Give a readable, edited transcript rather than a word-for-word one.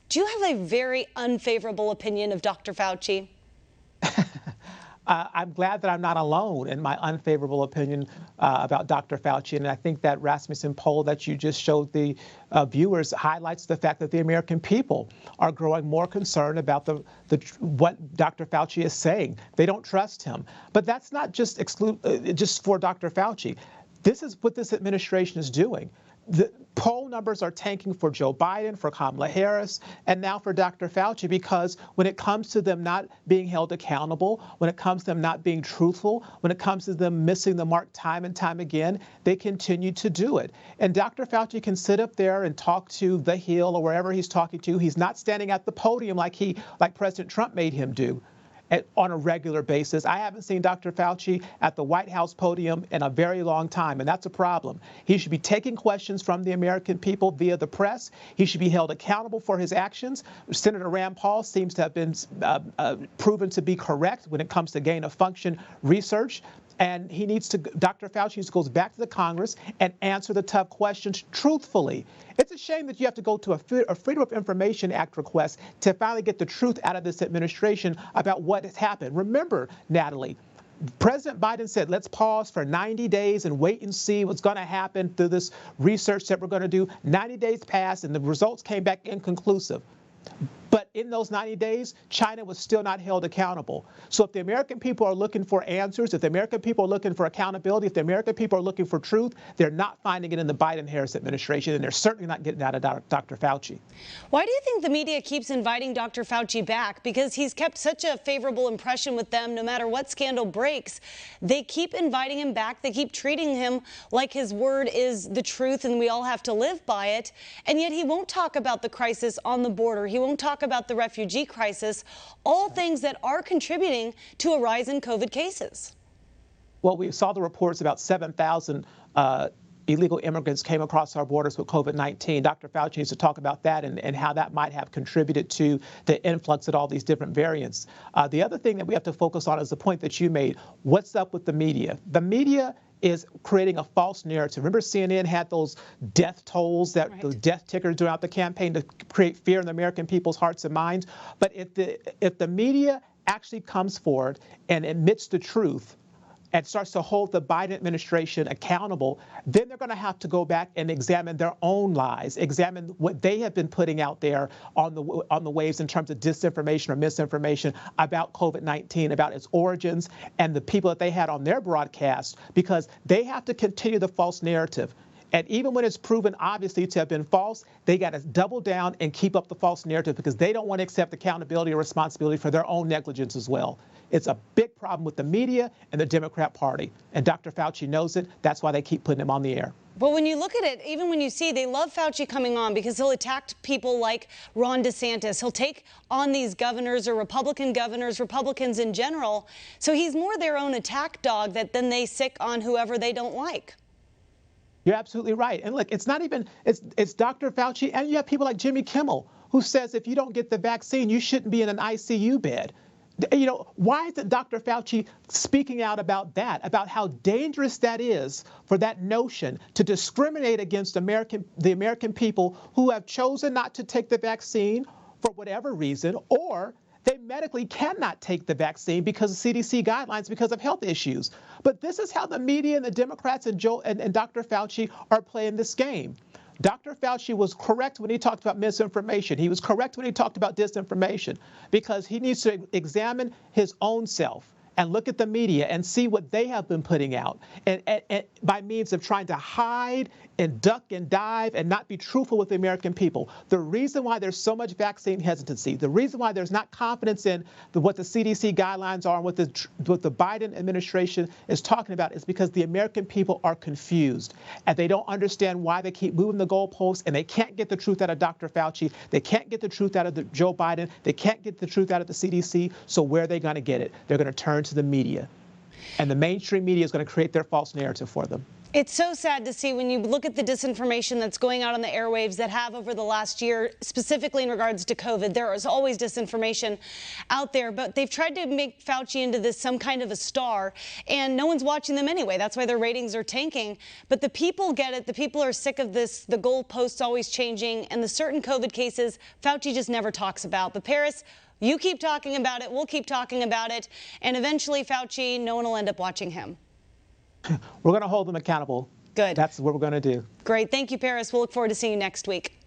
Do you have a very unfavorable opinion of Dr. Fauci? I'm glad that I'm not alone in my unfavorable opinion about Dr. Fauci. And I think that Rasmussen poll that you just showed the viewers highlights the fact that the American people are growing more concerned about what Dr. Fauci is saying. They don't trust him. But that's not just just for Dr. Fauci. This is what this administration is doing. The poll numbers are tanking for Joe Biden, for Kamala Harris, and now for Dr. Fauci, because when it comes to them not being held accountable, when it comes to them not being truthful, when it comes to them missing the mark time and time again, they continue to do it. And Dr. Fauci can sit up there and talk to the Hill or wherever he's talking to. He's not standing at the podium like President Trump made him do. On a regular basis. I haven't seen Dr. Fauci at the White House podium in a very long time, and that's a problem. He should be taking questions from the American people via the press. He should be held accountable for his actions. Senator Rand Paul seems to have been proven to be correct when it comes to gain-of-function research. And Dr. Fauci needs to go back to the Congress and answer the tough questions truthfully. It's a shame that you have to go to a Freedom of Information Act request to finally get the truth out of this administration about what has happened. Remember, Natalie, President Biden said, let's pause for 90 days and wait and see what's going to happen through this research that we're going to do. 90 days passed and the results came back inconclusive. But in those 90 days, China was still not held accountable. So if the American people are looking for answers, if the American people are looking for accountability, if the American people are looking for truth, they're not finding it in the Biden-Harris administration, and they're certainly not getting out of Dr. Fauci. Why do you think the media keeps inviting Dr. Fauci back? Because he's kept such a favorable impression with them no matter what scandal breaks. They keep inviting him back. They keep treating him like his word is the truth and we all have to live by it. And yet he won't talk about the crisis on the border. He won't talk about the refugee crisis, all things that are contributing to a rise in COVID cases. Well, we saw the reports about 7,000 illegal immigrants came across our borders with COVID-19. Dr. Fauci needs to talk about that and how that might have contributed to the influx of all these different variants. The other thing that we have to focus on is the point that you made. What's up with the media? The media is creating a false narrative. Remember, CNN had those death tolls, the death tickers throughout the campaign to create fear in the American people's hearts and minds. But if the media actually comes forward and admits the truth and starts to hold the Biden administration accountable, then they're going to have to go back and examine their own lies, examine what they have been putting out there on the waves in terms of disinformation or misinformation about COVID-19, about its origins and the people that they had on their broadcast, because they have to continue the false narrative. And even when it's proven obviously to have been false, they got to double down and keep up the false narrative because they don't want to accept accountability or responsibility for their own negligence as well. It's a big problem with the media and the Democrat Party. And Dr. Fauci knows it. That's why they keep putting him on the air. But when you look at it, even when you see they love Fauci coming on because he'll attack people like Ron DeSantis. He'll take on these governors or Republican governors, Republicans in general. So he's more their own attack dog that then they sick on whoever they don't like. You're absolutely right. And look, it's not even, it's Dr. Fauci, and you have people like Jimmy Kimmel, who says if you don't get the vaccine, you shouldn't be in an ICU bed. You know, why isn't Dr. Fauci speaking out about that, about how dangerous that is for that notion to discriminate against the American people who have chosen not to take the vaccine for whatever reason, or they medically cannot take the vaccine because of CDC guidelines because of health issues. But this is how the media and the Democrats and Dr. Fauci are playing this game. Dr. Fauci was correct when he talked about misinformation. He was correct when he talked about disinformation, because he needs to examine his own self and look at the media and see what they have been putting out, and by means of trying to hide and duck and dive and not be truthful with the American people. The reason why there's so much vaccine hesitancy, the reason why there's not confidence in what the CDC guidelines are and what the Biden administration is talking about is because the American people are confused and they don't understand why they keep moving the goalposts, and they can't get the truth out of Dr. Fauci. They can't get the truth out of Joe Biden. They can't get the truth out of the CDC. So where are they going to get it? They're going to turn to the media. And the mainstream media is going to create their false narrative for them. It's so sad to see when you look at the disinformation that's going out on the airwaves that have over the last year, specifically in regards to COVID. There is always disinformation out there, but they've tried to make Fauci into this some kind of a star, and no one's watching them anyway. That's why their ratings are tanking. But the people get it. The people are sick of this, the goalposts always changing, and the certain COVID cases Fauci just never talks about. But Paris, you keep talking about it, we'll keep talking about it, and eventually Fauci, no one will end up watching him. We're going to hold them accountable. Good. That's what we're going to do. Great. Thank you, Paris. We'll look forward to seeing you next week.